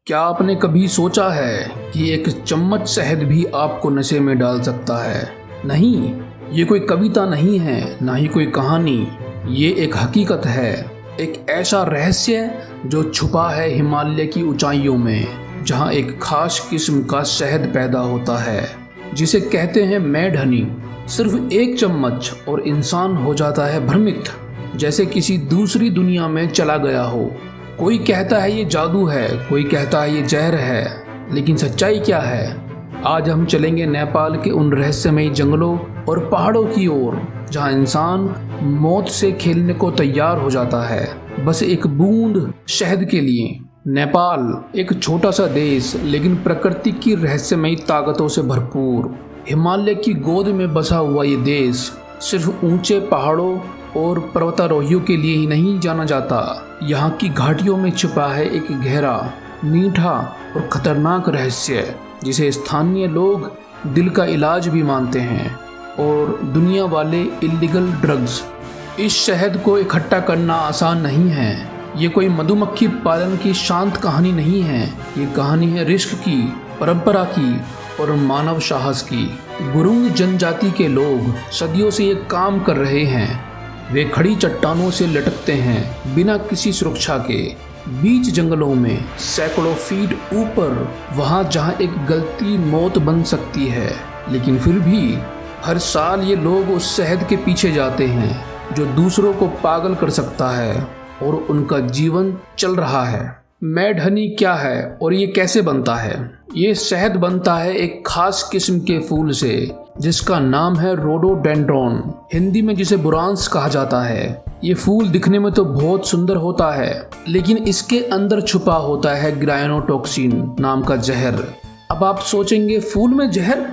क्या आपने कभी सोचा है कि एक चम्मच शहद भी आपको नशे में डाल सकता है? नहीं, ये कोई कविता नहीं है, ना ही कोई कहानी। ये एक हकीकत है, एक ऐसा रहस्य जो छुपा है हिमालय की ऊंचाइयों में, जहां एक खास किस्म का शहद पैदा होता है जिसे कहते हैं मैड हनी। सिर्फ एक चम्मच और इंसान हो जाता है भ्रमित, जैसे किसी दूसरी दुनिया में चला गया हो। कोई कहता है ये जादू है, कोई कहता है ये जहर है, लेकिन सच्चाई क्या है? आज हम चलेंगे नेपाल के उन रहस्यमयी जंगलों और पहाड़ों की ओर, जहां इंसान मौत से खेलने को तैयार हो जाता है बस एक बूंद शहद के लिए। नेपाल एक छोटा सा देश, लेकिन प्रकृति की रहस्यमयी ताकतों से भरपूर। हिमालय की गोद में बसा हुआ ये देश सिर्फ ऊंचे पहाड़ों और पर्वतारोहियों के लिए ही नहीं जाना जाता। यहाँ की घाटियों में छिपा है एक गहरा, मीठा और खतरनाक रहस्य, जिसे स्थानीय लोग दिल का इलाज भी मानते हैं, और दुनिया वाले इल्लीगल ड्रग्स। इस शहद को इकट्ठा करना आसान नहीं है। ये कोई मधुमक्खी पालन की शांत कहानी नहीं है। ये कहानी है रिस्क की, परंपरा की और मानव साहस की। गुरुंग जनजाति के लोग सदियों से ये काम कर रहे हैं। वे खड़ी चट्टानों से लटकते हैं, बिना किसी सुरक्षा के, बीच जंगलों में, सैकड़ों फीट ऊपर, वहां जहां एक गलती मौत बन सकती है। लेकिन फिर भी हर साल ये लोग उस शहद के पीछे जाते हैं जो दूसरों को पागल कर सकता है, और उनका जीवन चल रहा है। मैड हनी क्या है और ये कैसे बनता है? ये शहद बनता है एक खास किस्म के फूल से, जिसका नाम है रोडोडेंड्रॉन, हिंदी में जिसे बुरांस कहा जाता है। ये फूल दिखने में तो बहुत सुंदर होता है, लेकिन इसके अंदर छुपा होता है ग्रायनोटॉक्सिन नाम का जहर। अब आप सोचेंगे, फूल में जहर?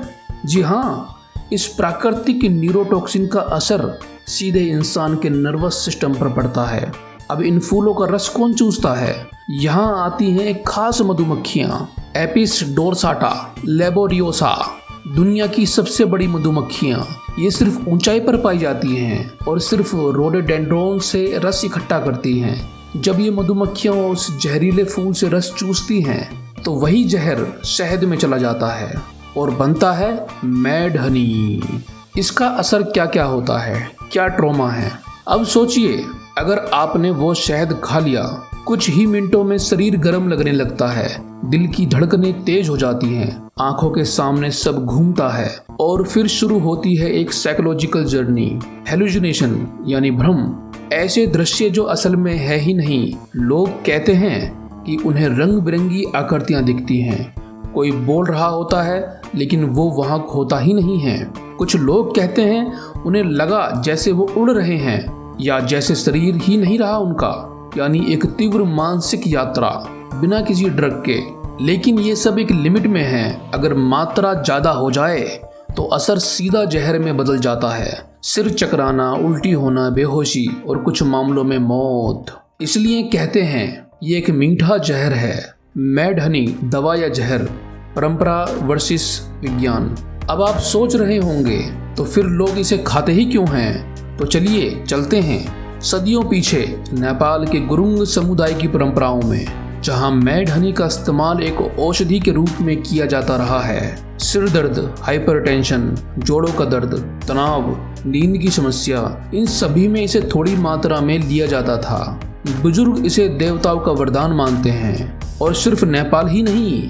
जी हाँ, इस प्राकृतिक न्यूरोटॉक्सिन का असर सीधे इंसान के नर्वस सिस्टम पर पड़ता है। अब इन फूलों का रस कौन चूसता है? यहाँ आती हैं एक खास मधुमक्खियाँ, एपिस डोरसाटा लेबोरियोसा, दुनिया की सबसे बड़ी मधुमक्खियाँ। ये सिर्फ ऊंचाई पर पाई जाती हैं और सिर्फ रोडोडेंड्रॉन से रस इकट्ठा करती हैं। जब ये मधुमक्खियाँ उस जहरीले फूल से रस चूसती हैं, तो वही जहर शहद में चला जाता है और बनता है मैड हनी। इसका असर क्या क्या होता है, क्या ट्रॉमा है? अब सोचिए, अगर आपने वो शहद खा लिया, कुछ ही मिनटों में शरीर गर्म लगने लगता है, दिल की धड़कनें तेज हो जाती हैं, आंखों के सामने सब घूमता है, और फिर शुरू होती है एक साइकोलॉजिकल जर्नी, हेलुसिनेशन यानी भ्रम। ऐसे दृश्य जो असल में है ही नहीं। लोग कहते हैं कि उन्हें रंग बिरंगी आकृतियां दिखती हैं, कोई बोल रहा होता है लेकिन वो वहां होता ही नहीं है। कुछ लोग कहते हैं उन्हें लगा जैसे वो उड़ रहे हैं, या जैसे शरीर ही नहीं रहा उनका, यानी एक तीव्र मानसिक यात्रा बिना किसी ड्रग के। लेकिन ये सब एक लिमिट में है। अगर मात्रा ज्यादा हो जाए तो असर सीधा जहर में बदल जाता है। सिर चकराना, उल्टी होना, बेहोशी और कुछ मामलों में मौत। इसलिए कहते हैं ये एक मीठा जहर है। मैड हनी, दवा या जहर, परंपरा वर्सेस विज्ञान। अब आप सोच रहे होंगे, तो फिर लोग इसे खाते ही क्यों हैं? तो चलिए चलते हैं सदियों पीछे, नेपाल के गुरुंग समुदाय की परंपराओं में, जहां मैड हनी का इस्तेमाल एक औषधि के रूप में किया जाता रहा है। सिर दर्द, हाइपरटेंशन, जोड़ों का दर्द, तनाव, नींद की समस्या, इन सभी में इसे थोड़ी मात्रा में लिया जाता था। बुजुर्ग इसे देवताओं का वरदान मानते हैं, और सिर्फ नेपाल ही नहीं,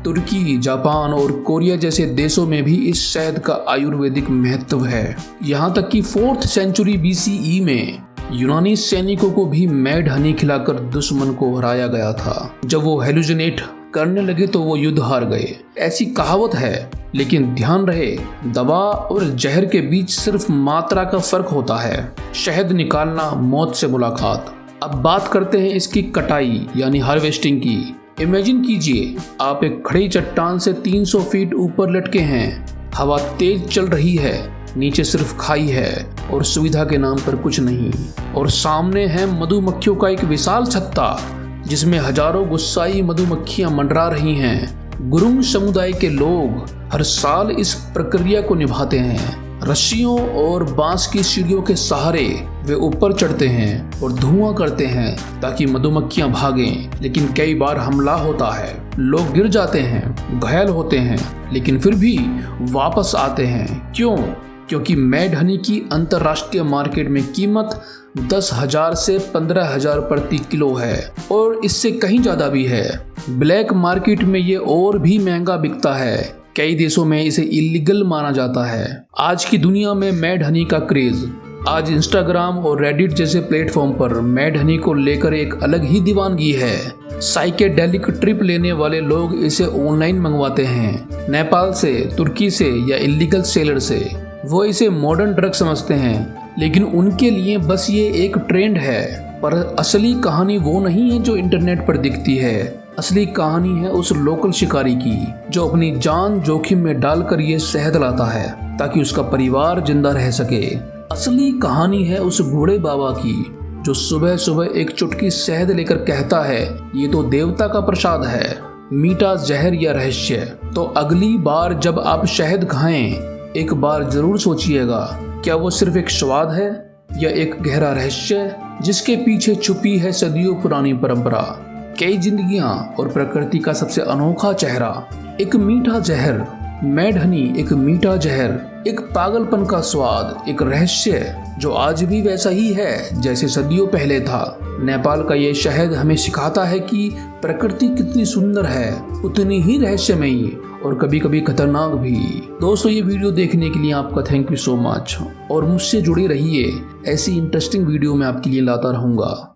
तुर्की, जापान और कोरिया जैसे देशों में भी इस शहद का आयुर्वेदिक महत्व है। यहाँ तक कि 4th सेंचुरी BCE में यूनानी सैनिकों को भी मैड हनी खिलाकर दुश्मन को हराया गया था। जब वो हेलुसिनेट करने लगे तो वो युद्ध हार गए, ऐसी कहावत है। लेकिन ध्यान रहे, दवा और जहर के बीच सिर्फ मात्रा का फर्क होता है। शहद निकालना, मौत से मुलाकात। अब बात करते हैं इसकी कटाई यानी हार्वेस्टिंग की। इमेजिन कीजिए, आप एक खड़ी चट्टान से 300 फीट ऊपर लटके हैं, हवा तेज चल रही है, नीचे सिर्फ खाई है और सुविधा के नाम पर कुछ नहीं, और सामने है मधुमक्खियों का एक विशाल छत्ता जिसमें हजारों गुस्साई मधुमक्खियां मंडरा रही हैं। गुरुंग समुदाय के लोग हर साल इस प्रक्रिया को निभाते हैं। रस्सियों और बांस की सीढ़ियों के सहारे वे ऊपर चढ़ते हैं और धुआं करते हैं ताकि मधुमक्खियां भागें, लेकिन कई बार हमला होता है। लोग गिर जाते हैं, घायल होते हैं, लेकिन फिर भी वापस आते हैं। क्यों? क्योंकि मेड हनी की अंतर्राष्ट्रीय मार्केट में कीमत 10,000 से 15,000 प्रति किलो है और इससे कहीं ज़्यादा भी है। ब्लैक मार्केट में ये और भी महंगा बिकता है। कई देशों में इसे इलीगल माना जाता है। आज की दुनिया में मेड हनी का क्रेज, आज इंस्टाग्राम और रेडिट जैसे प्लेटफॉर्म पर मेड हनी को लेकर एक अलग ही दीवानगी है। साइकेडेलिक ट्रिप लेने वाले लोग इसे ऑनलाइन मंगवाते हैं, नेपाल से, तुर्की से या इलीगल सेलर से। वो इसे मॉडर्न ड्रग समझते हैं, लेकिन उनके लिए बस ये एक ट्रेंड है। पर असली कहानी वो नहीं है जो इंटरनेट पर दिखती है। असली कहानी है उस लोकल शिकारी की जो अपनी जान जोखिम में डालकर ये शहद लाता है ताकि उसका परिवार जिंदा रह सके। असली कहानी है उस बूढ़े बाबा की जो सुबह सुबह एक चुटकी शहद लेकर कहता है, ये तो देवता का प्रसाद है, मीठा जहर या रहस्य। तो अगली बार जब आप शहद खाएं, एक बार जरूर सोचिएगा, क्या वो सिर्फ एक स्वाद है या एक गहरा रहस्य जिसके पीछे छुपी है सदियों पुरानी परंपरा। कई जिंदगियां और प्रकृति का सबसे अनोखा चेहरा। एक मीठा जहर, मेड हनी एक मीठा जहर, एक पागलपन का स्वाद, एक रहस्य जो आज भी वैसा ही है जैसे सदियों पहले था। नेपाल का ये शहद हमें सिखाता है कि प्रकृति कितनी सुंदर है, उतनी ही रहस्यमयी और कभी कभी खतरनाक भी। दोस्तों, ये वीडियो देखने के लिए आपका थैंक यू सो मच और मुझसे जुड़े रहिए। ऐसी इंटरेस्टिंग वीडियो मैं आपके लिए लाता रहूँगा।